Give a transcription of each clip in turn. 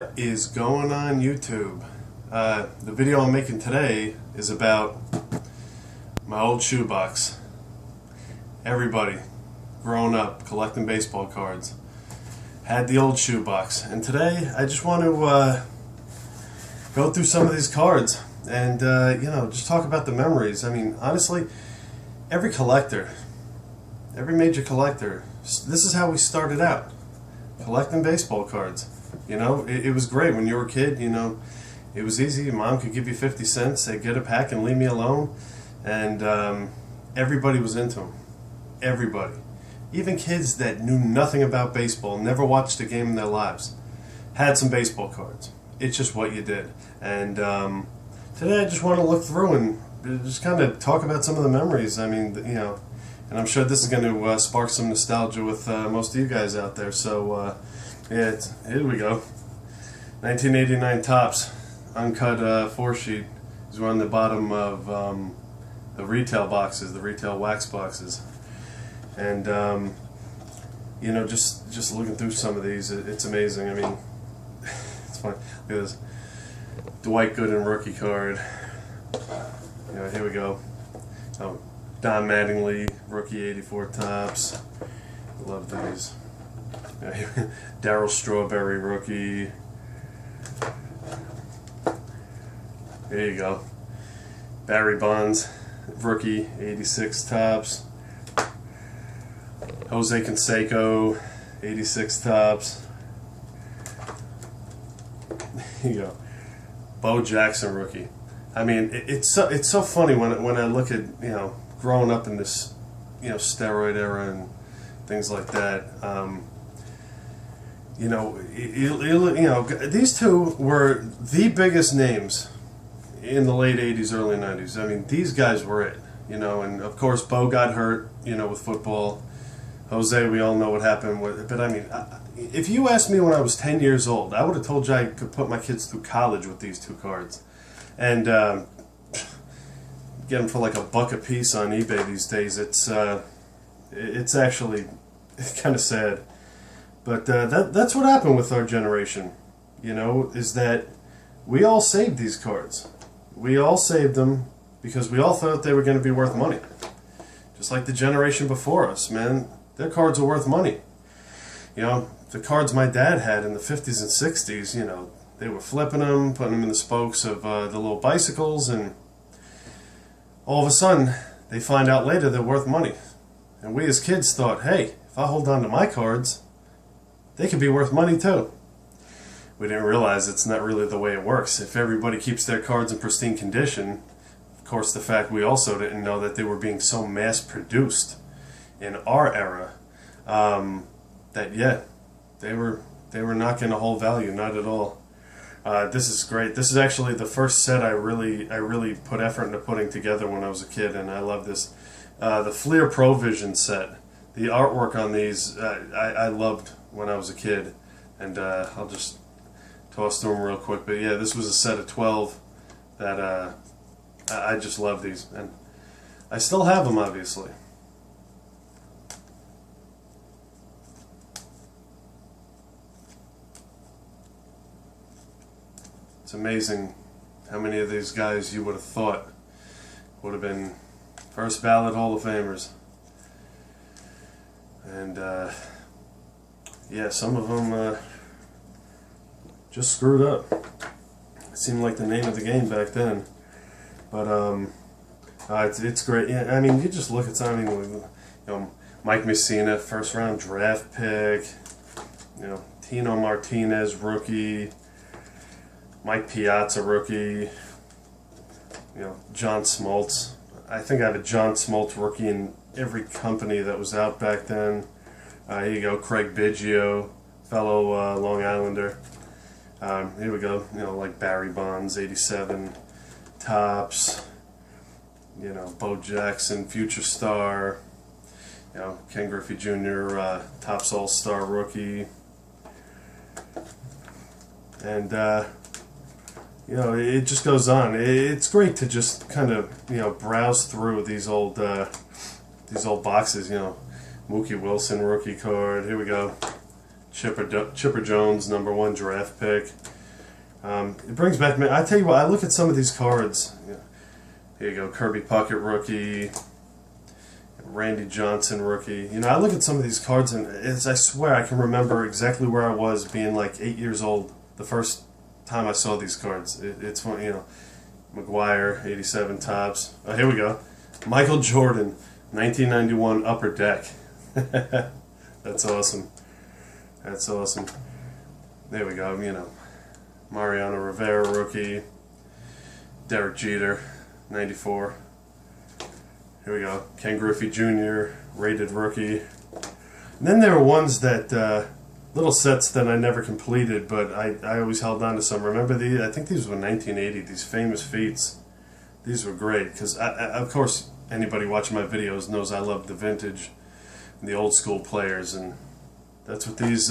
What is going on YouTube? The video I'm making today is about my old shoebox. Everybody growing up collecting baseball cards had the old shoebox, and today I just want to go through some of these cards and just talk about the memories. I mean, honestly, every collector, every major collector, this is how we started out, collecting baseball cards. It was great when you were a kid. It was easy. Your mom could give you 50 cents. They'd get a pack and leave me alone. And everybody was into them. Everybody. Even kids that knew nothing about baseball, never watched a game in their lives, had some baseball cards. It's just what you did. And today I just want to look through and just kind of talk about some of the memories. I mean, and I'm sure this is going to spark some nostalgia with most of you guys out there. So, yeah, here we go. 1989 Topps, uncut 4-sheet. These were on the bottom of the retail boxes, the retail wax boxes. And, just looking through some of these, it's amazing. I mean, it's funny. Look at this. Dwight Gooden rookie card. Here we go. Oh, Don Mattingly, rookie 84 Topps. Love these. Darryl Strawberry rookie. There you go. Barry Bonds rookie 86 Topps. Jose Canseco 86 Topps. There you go. Bo Jackson rookie. I mean, it's so funny when I look at growing up in this steroid era and things like that. These two were the biggest names in the late 80s, early 90s. I mean, these guys were it, and of course Bo got hurt, with football. Jose, we all know what happened with, but I mean, if you asked me when I was 10 years old, I would have told you I could put my kids through college with these two cards. And get them for like $1 a piece on eBay these days. It's actually kind of sad. But that's what happened with our generation, is that we all saved these cards. We all saved them because we all thought they were going to be worth money. Just like the generation before us, man. Their cards are worth money. The cards my dad had in the 50s and 60s, they were flipping them, putting them in the spokes of the little bicycles, and all of a sudden, they find out later they're worth money. And we as kids thought, hey, if I hold on to my cards, they could be worth money too. We didn't realize it's not really the way it works. If everybody keeps their cards in pristine condition, of course the fact we also didn't know that they were being so mass produced in our era, that yeah, they were not going to hold value, not at all. This is great. This is actually the first set I really put effort into putting together when I was a kid, and I love this. The Fleer Provision set. The artwork on these I loved when I was a kid, and I'll just toss through them real quick. But yeah, this was a set of 12 that I just love these, and I still have them, obviously. It's amazing how many of these guys you would have thought would have been first ballot Hall of Famers. And yeah, some of them just screwed up. It seemed like the name of the game back then. But it's great. Yeah, I mean, you just look at something, Mike Messina, first round draft pick. Tino Martinez, rookie. Mike Piazza, rookie. John Smoltz. I think I have a John Smoltz rookie in every company that was out back then. Here you go, Craig Biggio, fellow Long Islander. Here we go, like Barry Bonds, 87 Topps. Bo Jackson, future star. Ken Griffey Jr., Topps All-Star rookie. And it just goes on. It's great to just kind of browse through these old boxes. Mookie Wilson rookie card. Here we go. Chipper Jones, #1 draft pick. It brings back. I tell you what, I look at some of these cards. Here you go, Kirby Puckett rookie, Randy Johnson rookie. You know, I look at some of these cards and I swear I can remember exactly where I was being like 8 years old the first time I saw these cards. It's funny, you know. McGuire, 87 tops. Oh, here we go. Michael Jordan, 1991 Upper Deck. That's awesome. That's awesome. There we go, you know. Mariano Rivera rookie. Derek Jeter, 94. Here we go. Ken Griffey Jr., rated rookie. And then there are ones that, little sets that I never completed, but I always held on to some. Remember these? I think these were 1980, these famous feats. These were great, because, of course, anybody watching my videos knows I love the vintage and the old school players, and that's what these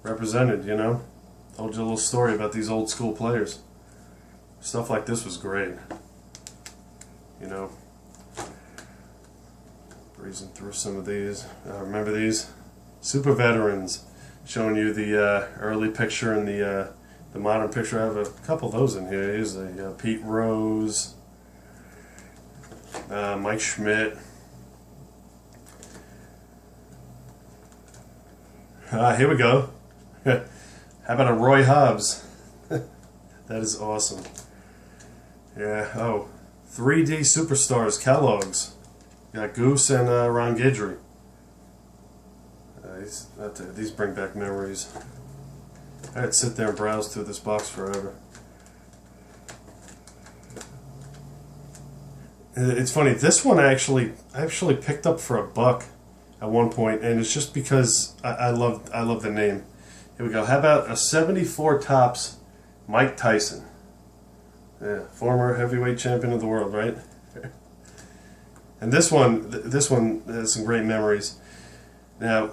represented, you know? Told you a little story about these old school players. Stuff like this was great, you know? Breezing through some of these. Remember these? Super Veterans. Showing you the early picture and the modern picture. I have a couple of those in here. Here's a Pete Rose, Mike Schmidt. Here we go. How about a Roy Hobbs? That is awesome. Yeah. Oh, 3D Superstars Kellogg's. Got Goose and Ron Guidry. These bring back memories. I'd sit there and browse through this box forever. It's funny, this one I actually picked up for $1 at one point, and it's just because I love the name. Here we go. How about a 74 tops Mike Tyson? Yeah, former heavyweight champion of the world, right? And this one has some great memories. Now,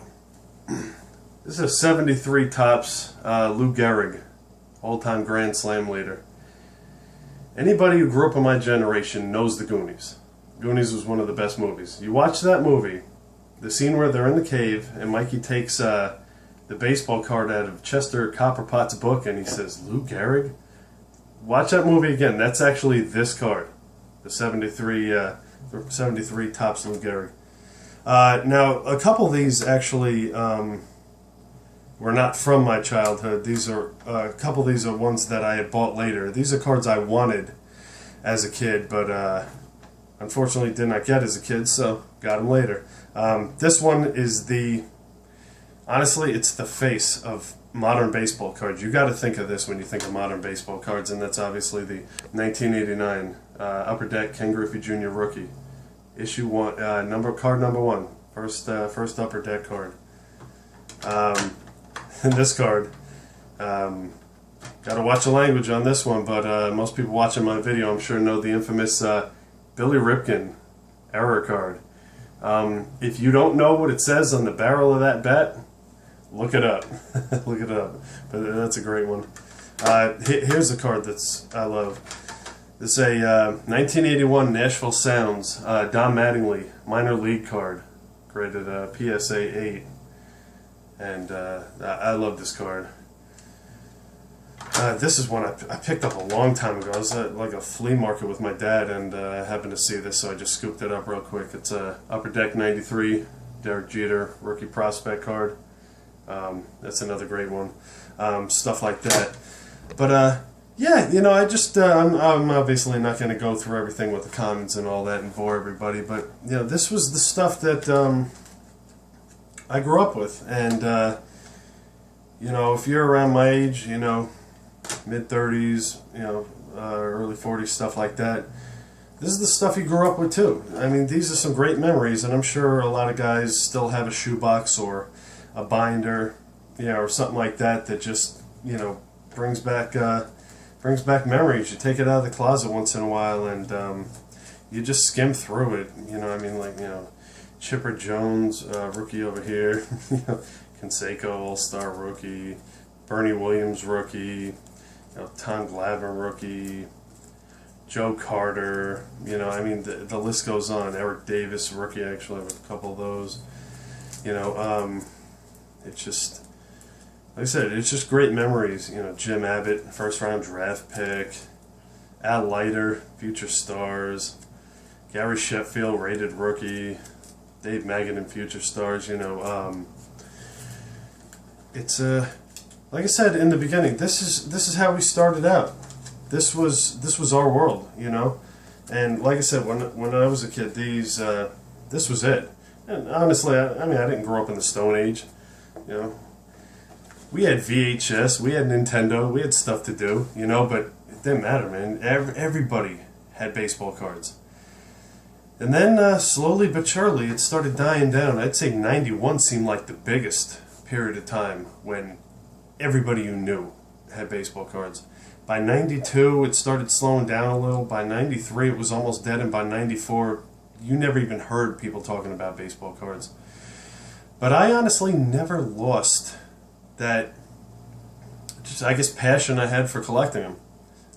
this is a 73 tops Lou Gehrig, all-time Grand Slam leader. Anybody who grew up in my generation knows the Goonies. Goonies was one of the best movies. You watch that movie, the scene where they're in the cave and Mikey takes the baseball card out of Chester Copperpot's book and he says, Lou Gehrig? Watch that movie again. That's actually this card, the 73 tops Lou Gehrig. Now, a couple of these actually were not from my childhood. These are a couple of these are ones that I had bought later. These are cards I wanted as a kid, but unfortunately did not get as a kid, so got them later. This one is honestly, it's the face of modern baseball cards. You got to think of this when you think of modern baseball cards, and that's obviously the 1989 Upper Deck Ken Griffey Jr. rookie. Issue 1, card number 1, first Upper Deck card. And this card, got to watch the language on this one, but most people watching my video, I'm sure, know the infamous Billy Ripken error card. If you don't know what it says on the barrel of that bat, look it up. Look it up. But that's a great one. Here's a card I love. This is a 1981 Nashville Sounds Don Mattingly minor league card, graded PSA 8, and I love this card. This is one I picked up a long time ago. I was at like a flea market with my dad, and I happened to see this, so I just scooped it up real quick. It's a Upper Deck 93 Derek Jeter rookie prospect card. That's another great one. Stuff like that. But yeah, you know, I'm obviously not going to go through everything with the comments and all that and bore everybody, but you know, this was the stuff that I grew up with, and you know, if you're around my age, you know, mid-30s, you know, early 40s, stuff like that, this is the stuff you grew up with too. I mean, these are some great memories, and I'm sure a lot of guys still have a shoebox or a binder, you know, or something like that that just, you know, brings back memories. You take it out of the closet once in a while, and you just skim through it. You know, I mean, like, you know, Chipper Jones, rookie over here, you know, Canseco All-Star rookie, Bernie Williams rookie, you know, Tom Glavine rookie, Joe Carter, you know, I mean, the list goes on. Eric Davis rookie, actually, I have a couple of those. You know, it's just, like I said, it's just great memories. You know, Jim Abbott, first round draft pick, Al Leiter, future stars, Gary Sheffield, rated rookie, Dave Magadan, future stars. You know, it's like I said in the beginning. This is how we started out. This was our world, you know. And like I said, when I was a kid, this was it. And honestly, I mean, I didn't grow up in the Stone Age, you know. We had VHS, we had Nintendo, we had stuff to do, you know, but it didn't matter, man. Everybody had baseball cards. And then slowly but surely, it started dying down. I'd say 91 seemed like the biggest period of time when everybody you knew had baseball cards. By 92, it started slowing down a little. By 93, it was almost dead. And by 94, you never even heard people talking about baseball cards. But I honestly never lost that, just, I guess, passion I had for collecting them.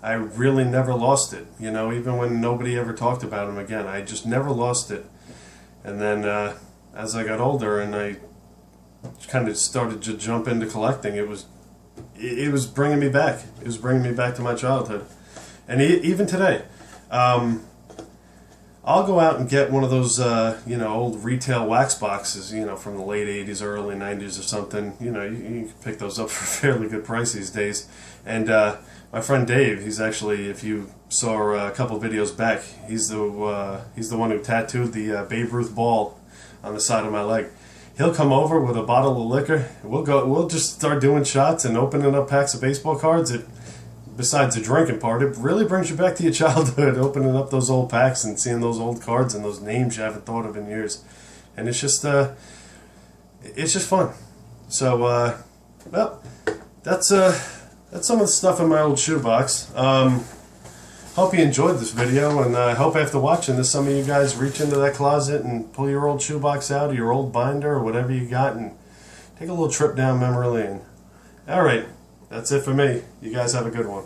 I really never lost it, you know, even when nobody ever talked about them again. I just never lost it. And then as I got older and I kind of started to jump into collecting, it was bringing me back. It was bringing me back to my childhood. And even today, I'll go out and get one of those, you know, old retail wax boxes, you know, from the late 80s or early 90s or something. You know, you can pick those up for a fairly good price these days. And my friend Dave, he's actually, if you saw a couple videos back, he's the one who tattooed the Babe Ruth ball on the side of my leg. He'll come over with a bottle of liquor. We'll just start doing shots and opening up packs of baseball cards. Besides the drinking part, it really brings you back to your childhood, opening up those old packs and seeing those old cards and those names you haven't thought of in years. And it's just fun. So, well, that's some of the stuff in my old shoebox. Hope you enjoyed this video, and I hope after watching this, some of you guys reach into that closet and pull your old shoebox out, or your old binder, or whatever you got, and take a little trip down memory lane. Alright, that's it for me. You guys have a good one.